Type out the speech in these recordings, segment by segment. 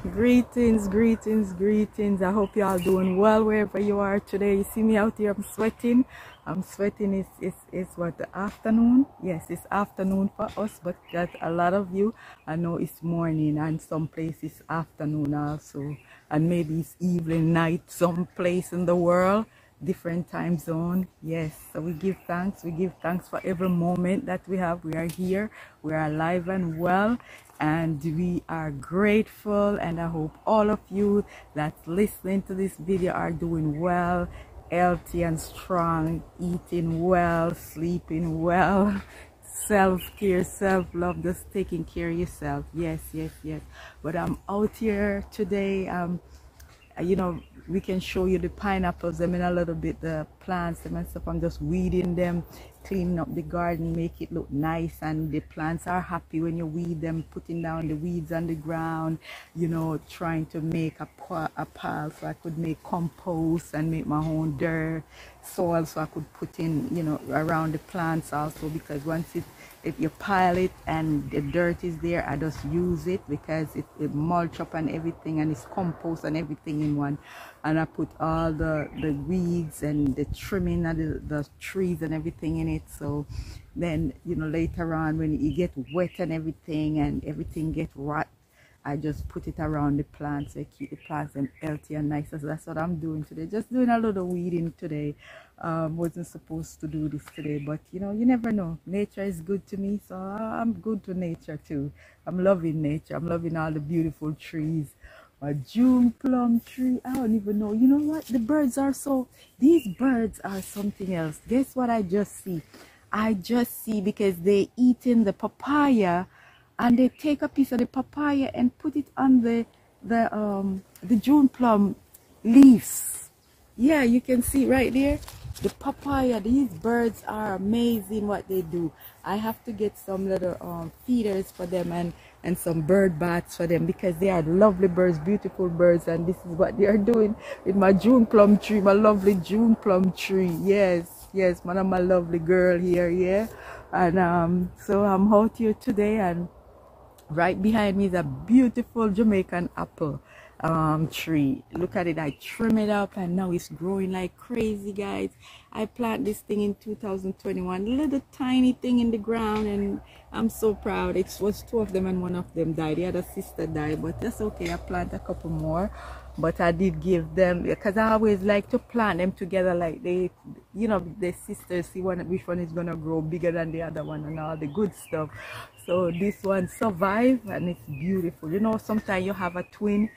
Greetings, greetings, greetings. I hope you all doing well wherever you are today. You see me out here, I'm sweating. I'm sweating. It's what, the afternoon? Yes, it's afternoon for us, but that a lot of you, I know it's morning, and some places afternoon also. And maybe it's evening, night, some place in the world, different time zone. Yes, so we give thanks. We give thanks for every moment that we have. We are here, we are alive and well, and we are grateful. And I hope all of you that's listening to this video are doing well, healthy and strong, eating well, sleeping well, self-care, self-love, just taking care of yourself. Yes, yes, yes. But I'm out here today. You know, we can show you the pineapples, them in a little bit, the plants, them and stuff. I'm just weeding them, cleaning up the garden, make it look nice. And the plants are happy when you weed them, putting down the weeds on the ground, you know, trying to make a pile so I could make compost and make my own dirt, soil, so I could put in, you know, around the plants also. Because once if you pile it and the dirt is there, I just use it because it mulch up and everything, and it's compost and everything in one. And I put all the weeds and the trimming and the trees and everything in it. So then, you know, later on when it get wet and everything get rot, I just put it around the plants to keep the plants them healthy and nice. So that's what I'm doing today. Just doing a little weeding today. Wasn't supposed to do this today, but you know, you never know. Nature is good to me, so I'm good to nature too. I'm loving nature. I'm loving all the beautiful trees. A June plum tree. I don't even know. You know what? The birds are these birds are something else. Guess what I just see? I just see, because they eating the papaya, and they take a piece of the papaya and put it on the June plum leaves. Yeah, you can see right there the papaya. These birds are amazing what they do. I have to get some little feeders for them and some bird baths for them, because they are lovely birds, beautiful birds. And this is what they are doing with my June plum tree, my lovely June plum tree. Yes, yes, one of my lovely girl here. Yeah. And so I'm out here today, and right behind me is a beautiful Jamaican apple tree. Look at it. I trim it up and now it's growing like crazy, guys. I planted this thing in 2021, little tiny thing in the ground, and I'm so proud. It was two of them and one of them died. The other sister died, but that's okay. I planted a couple more, but I did give them, because I always like to plant them together, like they, you know, the sisters, see which one is gonna grow bigger than the other one and all the good stuff. So this one survived, and it's beautiful. You know, sometimes you have a twin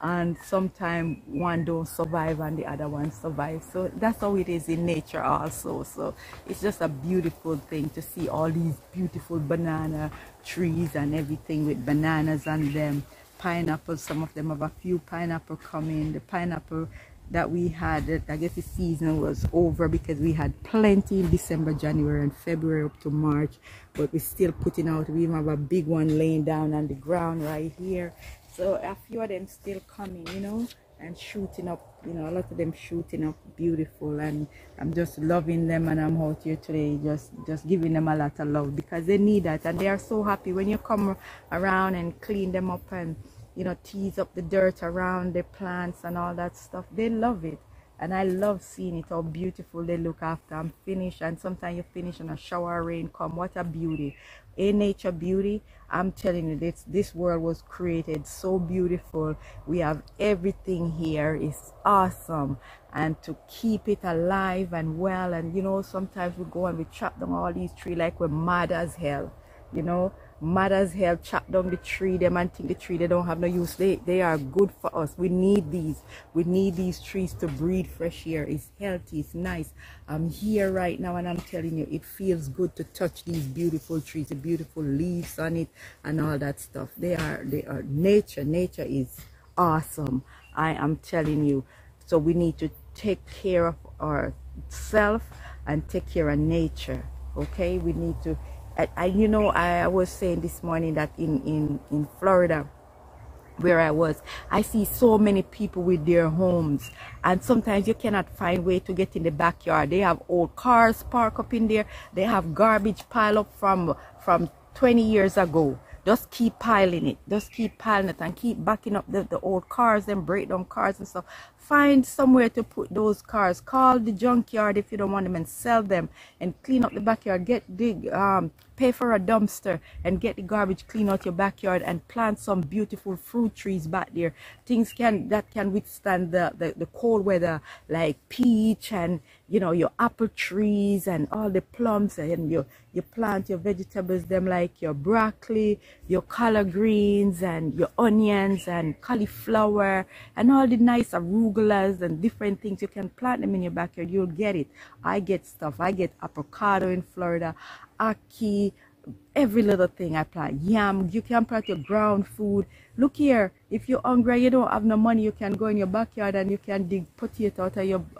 and sometimes one don't survive and the other one survives. So that's how it is in nature also. So it's just a beautiful thing to see all these beautiful banana trees and everything with bananas on them. Pineapples, some of them have a few pineapple coming. The pineapple that we had, I guess the season was over because we had plenty in December, January and February up to March, but we're still putting out. We even have a big one laying down on the ground right here. So a few of them still coming, you know, and shooting up, you know, a lot of them shooting up beautiful, and I'm just loving them. And I'm out here today just giving them a lot of love, because they need that, and they are so happy when you come around and clean them up and, you know, tease up the dirt around the plants and all that stuff. They love it, and I love seeing it, how beautiful they look after I'm finished. And sometimes you finish and a shower rain come. What a beauty. In nature beauty, I'm telling you, this world was created so beautiful. We have everything here. It's awesome. And to keep it alive and well, and you know, sometimes we go and we chop down all these trees like we're mad as hell, you know, mad as hell, chop down the tree them and think the tree they don't have no use. They are good for us. We need these trees to breathe fresh air. It's healthy, it's nice. I'm here right now and I'm telling you, it feels good to touch these beautiful trees, the beautiful leaves on it and all that stuff. They are nature is awesome, I am telling you. So we need to take care of ourselves and take care of nature. Okay, we need to. You know, I was saying this morning that in Florida, where I was, I see so many people with their homes, and sometimes you cannot find way to get in the backyard. They have old cars parked up in there. They have garbage piled up from 20 years ago. Just keep piling it. Just keep piling it and keep backing up the old cars and break down cars and stuff. Find somewhere to put those cars. Call the junkyard if you don't want them and sell them, and clean up the backyard. Pay for a dumpster and get the garbage, clean out your backyard, and plant some beautiful fruit trees back there. Things that can withstand the cold weather, like peach and, you know, your apple trees and all the plums, and you plant your vegetables, them like your broccoli, your collard greens, and your onions and cauliflower and all the nice arugulas and different things. You can plant them in your backyard. You'll get it. I get stuff. I get avocado in Florida, ackee, every little thing I plant. Yam. You can plant your ground food. Look here, if you're hungry, you don't have no money, you can go in your backyard and you can dig potato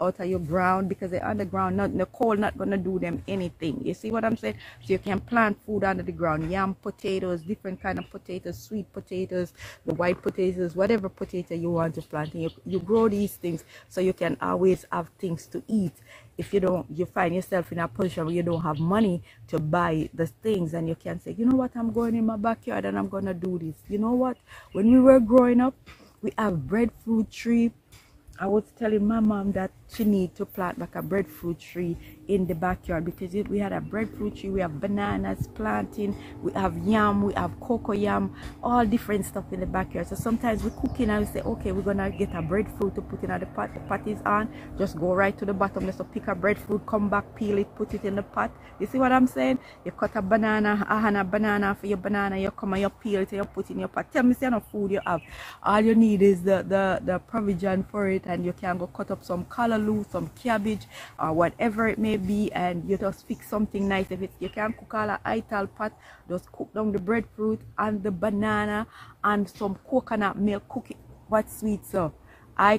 out of your ground, because they're underground. The cold not gonna do them anything. You see what I'm saying? So you can plant food under the ground. Yam potatoes, different kind of potatoes, sweet potatoes, the white potatoes, whatever potato you want to plant. And you grow these things so you can always have things to eat. If you find yourself in a position where you don't have money to buy the things, and you can say, you know what, I'm going in my backyard and I'm gonna do this. You know what? When we were growing up, we have breadfruit tree. I was telling my mom that she need to plant like a breadfruit tree in the backyard, because we had a breadfruit tree, we have bananas planting, we have yam, we have cocoa yam, all different stuff in the backyard. So sometimes we cooking and we say, okay, we're gonna get a breadfruit to put in the pot. The pot is on, just go right to the bottom, just pick a breadfruit, come back, peel it, put it in the pot. You see what I'm saying? You cut a banana for your banana, you come and you peel it and you put it in your pot. Tell me, see how much food you have. All you need is the provision for it, and you can go cut up some callaloo, some cabbage, or whatever it may be, and you just fix something nice. If you can cook all a ital pot, just cook down the breadfruit and the banana and some coconut milk. Cook it. What's sweet? So I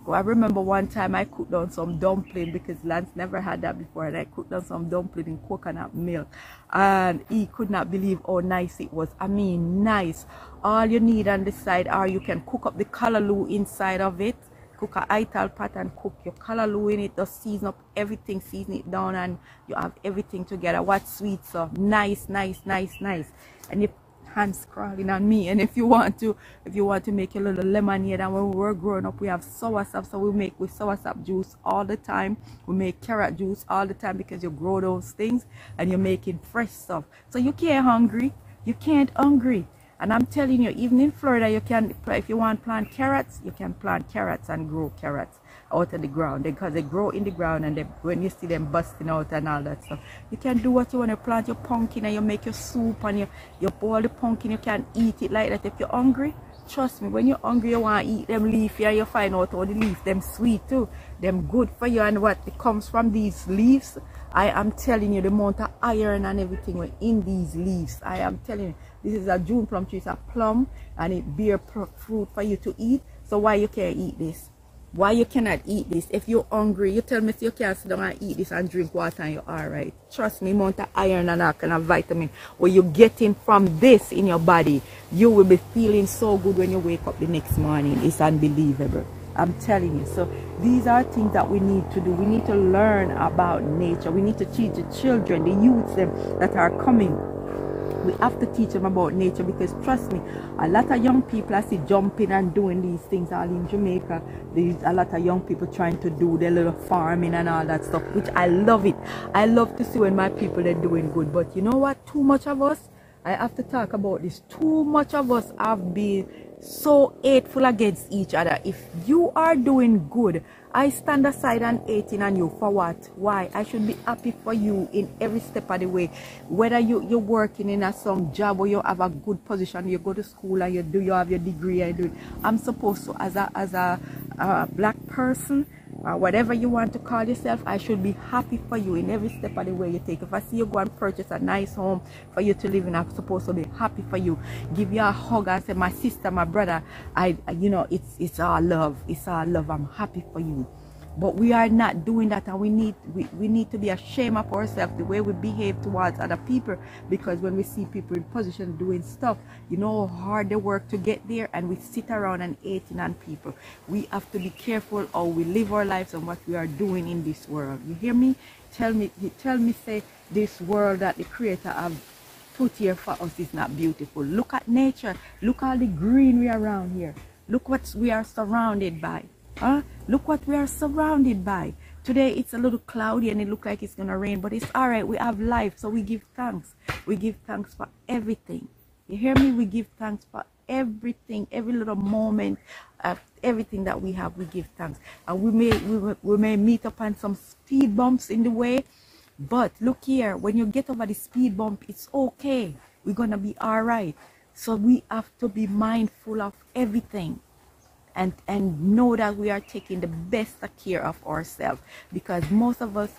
remember one time I cooked down some dumpling, because Lance never had that before, and I cooked down some dumpling in coconut milk, and he could not believe how nice it was. I mean, nice. All you need on the side, or you can cook up the callaloo inside of it. Cook a ital pot and cook your callaloo in it. Just season up everything, season it down, and you have everything together. What's sweet? So nice. And your hands crawling on me. And if you want to make a little lemonade, and when we were growing up, we have soursop, so we make with soursop juice all the time. We make carrot juice all the time, because you grow those things and you're making fresh stuff. So you can't hungry. And I'm telling you, even in Florida, you can, if you want to plant carrots, you can plant carrots and grow carrots out of the ground, because they grow in the ground, and when you see them busting out and all that stuff, you can do what you want to. Plant your pumpkin and you make your soup, and you boil the pumpkin, you can eat it like that. If you're hungry, trust me, when you're hungry, you want to eat them leaf, and you find out all the leaves, them sweet too, them good for you. And what it comes from these leaves, I am telling you, the amount of iron and everything were in these leaves. I am telling you, this is a June plum tree. It's a plum, and it bear fruit for you to eat. So why you can't eat this? Why you cannot eat this? If you're hungry, you tell me you can't sit down and eat this and drink water and you're alright. Trust me, amount of iron and all kind of vitamin what you're getting from this in your body, you will be feeling so good when you wake up the next morning. It's unbelievable. I'm telling you. So these are things that we need to do. We need to learn about nature. We need to teach the children, the youths them that are coming. We have to teach them about nature, because trust me, a lot of young people I see jumping and doing these things all in Jamaica. There's a lot of young people trying to do their little farming and all that stuff, which I love it. I love to see when my people are doing good. But you know what? Too much of us, I have to talk about this. Too much of us have been so hateful against each other. If you are doing good, I stand aside and hating on you for what? Why? I should be happy for you in every step of the way. Whether you're working in some job, or you have a good position, you go to school and you have your degree and do it. I'm supposed to, as a black person, whatever you want to call yourself, I should be happy for you in every step of the way you take. If I see you go and purchase a nice home for you to live in, I'm supposed to be happy for you. Give you a hug and say, my sister, my brother, you know, it's all love. It's all love. I'm happy for you. But we are not doing that, and we need to be ashamed of ourselves, the way we behave towards other people, because when we see people in position doing stuff, you know how hard they work to get there, and we sit around and hating on people. We have to be careful how we live our lives and what we are doing in this world. You hear me? Tell me, say this world that the Creator have put here for us is not beautiful. Look at nature. Look all the greenery around here. Look what we are surrounded by. Look what we are surrounded by. Today it's a little cloudy and it looks like it's gonna rain, but it's all right. We have life, so we give thanks. We give thanks for everything. You hear me? We give thanks for everything, every little moment, everything that we have. We give thanks. And we may meet upon some speed bumps in the way, but look here. When you get over the speed bump, it's okay. We're gonna be all right. So we have to be mindful of everything. And know that we are taking the best care of ourselves, because most of us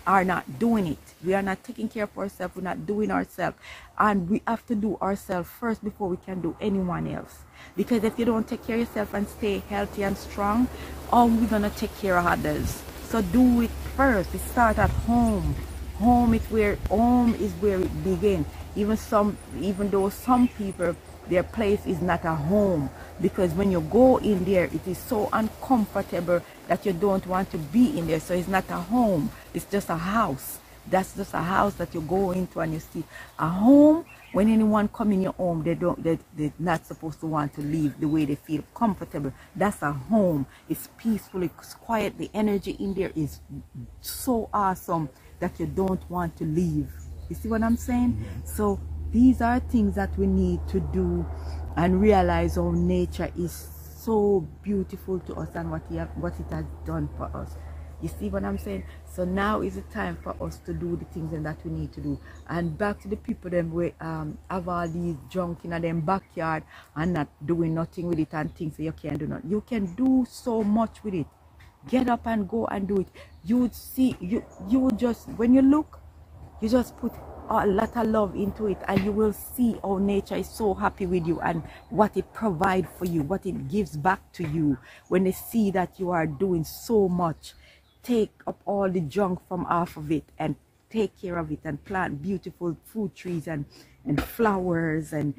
are not doing it. We are not taking care of ourselves. We're not doing ourselves, and we have to do ourselves first before we can do anyone else. Because if you don't take care of yourself and stay healthy and strong, how are we gonna take care of others? So do it first. It starts at home. Home is where it begins. Even though some people, their place is not a home, because when you go in there, it is so uncomfortable that you don't want to be in there. So it's not a home, it's just a house. That's just a house that you go into, and you see a home. When anyone come in your home, they're not supposed to want to leave the way they feel comfortable. That's a home. It's peaceful, it's quiet. The energy in there is so awesome that you don't want to leave. You see what I'm saying? So these are things that we need to do and realize how nature is so beautiful to us and what it has done for us. You see what I'm saying? So now is the time for us to do the things that we need to do. And back to the people them we have all these junk in them backyard and not doing nothing with it and things that you can't do nothing. You can do so much with it. Get up and go and do it. You would see, you would just, when you look, you just put a lot of love into it, and you will see how nature is so happy with you and what it provides for you, what it gives back to you. When they see that you are doing so much, take up all the junk from off of it and take care of it and plant beautiful fruit trees and flowers and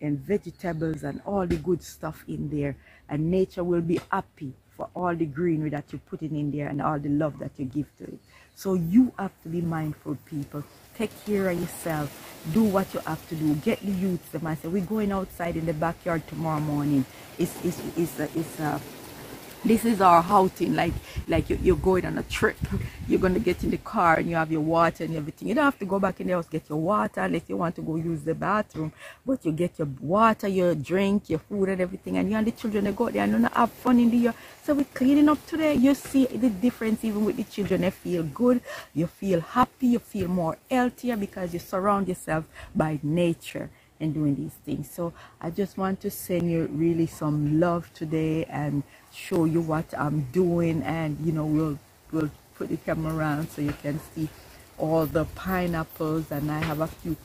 vegetables and all the good stuff in there, and nature will be happy for all the greenery that you're putting in there and all the love that you give to it. So you have to be mindful, people. Take care of yourself. Do what you have to do. Get the youths them and say, we're going outside in the backyard tomorrow morning. This is our outing, like you're going on a trip. You're going to get in the car and you have your water and everything. You don't have to go back in the house, get your water unless you want to go use the bathroom. But you get your water, your drink, your food and everything. And you and the children, they go there and have fun in the year. So we're cleaning up today. You see the difference even with the children. They feel good. You feel happy. You feel more healthier because you surround yourself by nature and doing these things. So I just want to send you really some love today and show you what I'm doing, and you know, we'll put the camera around so you can see all the pineapples, and I have a few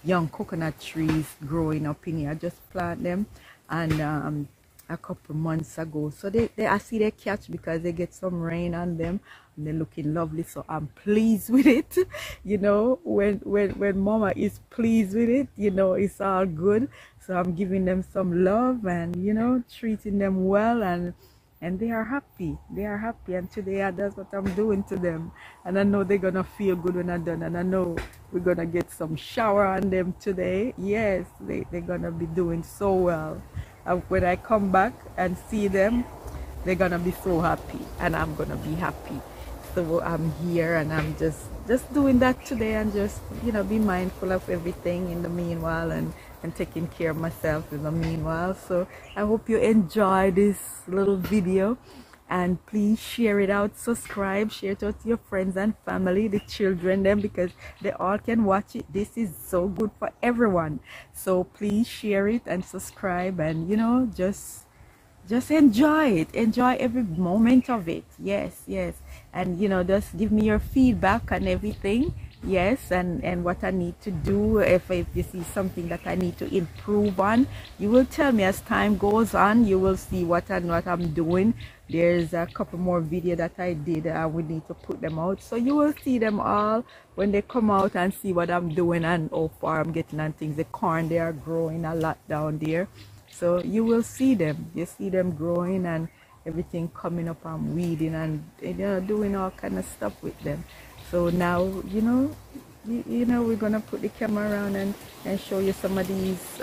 young coconut trees growing up in here. I just plant them and a couple months ago, so I see they catch because they get some rain on them and they're looking lovely. So I'm pleased with it. You know, when mama is pleased with it, you know, it's all good. So I'm giving them some love and, you know, treating them well, and they are happy. They are happy, and today that's what I'm doing to them. And I know they're gonna feel good when I'm done, and I know we're gonna get some shower on them today. Yes, they're gonna be doing so well. When I come back and see them, they're gonna be so happy, and I'm gonna be happy. So I'm here and I'm just doing that today, and just, you know, be mindful of everything in the meanwhile, and taking care of myself in the meanwhile. So I hope you enjoy this little video, and please share it out, subscribe, share it out to your friends and family, the children them, because they all can watch it. This is so good for everyone. So please share it and subscribe, and, you know, just enjoy it. Enjoy every moment of it. Yes, and, you know, just give me your feedback and everything. Yes, and what I need to do. If you see something that I need to improve on, you will tell me as time goes on. You will see what I'm doing. There's a couple more videos that I did. I would need to put them out, so you will see them all when they come out, and see what I'm doing and how far I'm getting and things. The corn, they are growing a lot down there, so you will see them. You see them growing and everything coming up. I'm weeding and, you know, doing all kind of stuff with them. So now, you know, you know, we're gonna put the camera around and show you some of these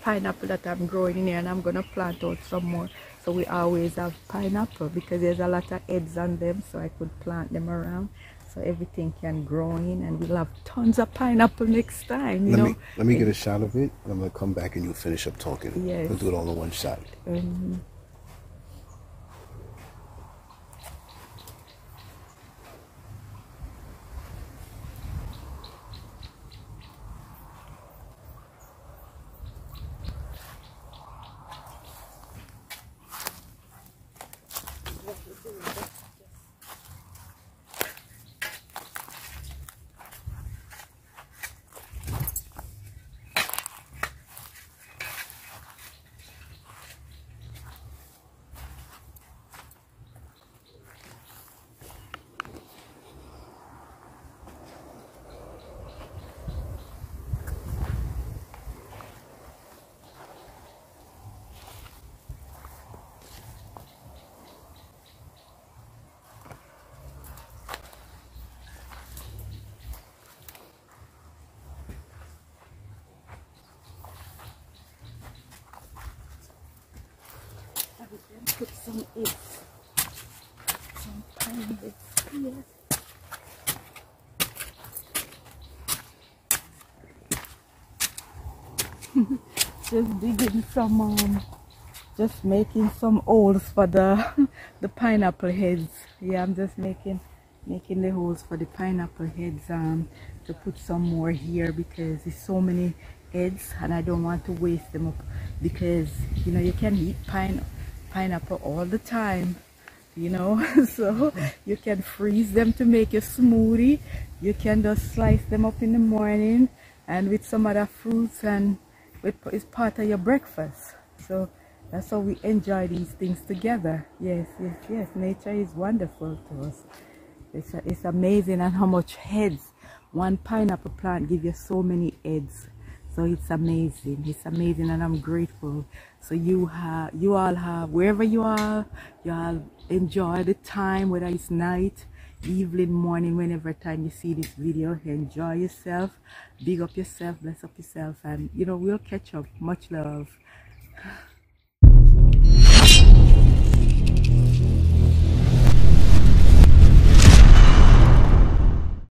pineapple that I'm growing in here, and I'm gonna plant out some more, so we always have pineapple because there's a lot of heads on them, so I could plant them around so everything can grow in, and we'll have tons of pineapple next time. Let me get a shot of it, and I'm gonna come back and you'll finish up talking. Yes. We'll do it all in one shot. Put some eggs, some pine eggs here. Just digging some, just making some holes for the the pineapple heads. Yeah, I'm just making the holes for the pineapple heads to put some more here because there's so many heads and I don't want to waste them up, because you know you can eat pineapple all the time, you know. So you can freeze them to make your smoothie, you can just slice them up in the morning and with some other fruits, and it's part of your breakfast. So that's how we enjoy these things together. Yes, nature is wonderful to us. It's amazing, and how much heads one pineapple plant give you, so many heads. So it's amazing, and I'm grateful. So you all have, wherever you all enjoy the time, whether it's night, evening, morning, whenever time you see this video, enjoy yourself, big up yourself, bless up yourself, and you know, we'll catch up. Much love.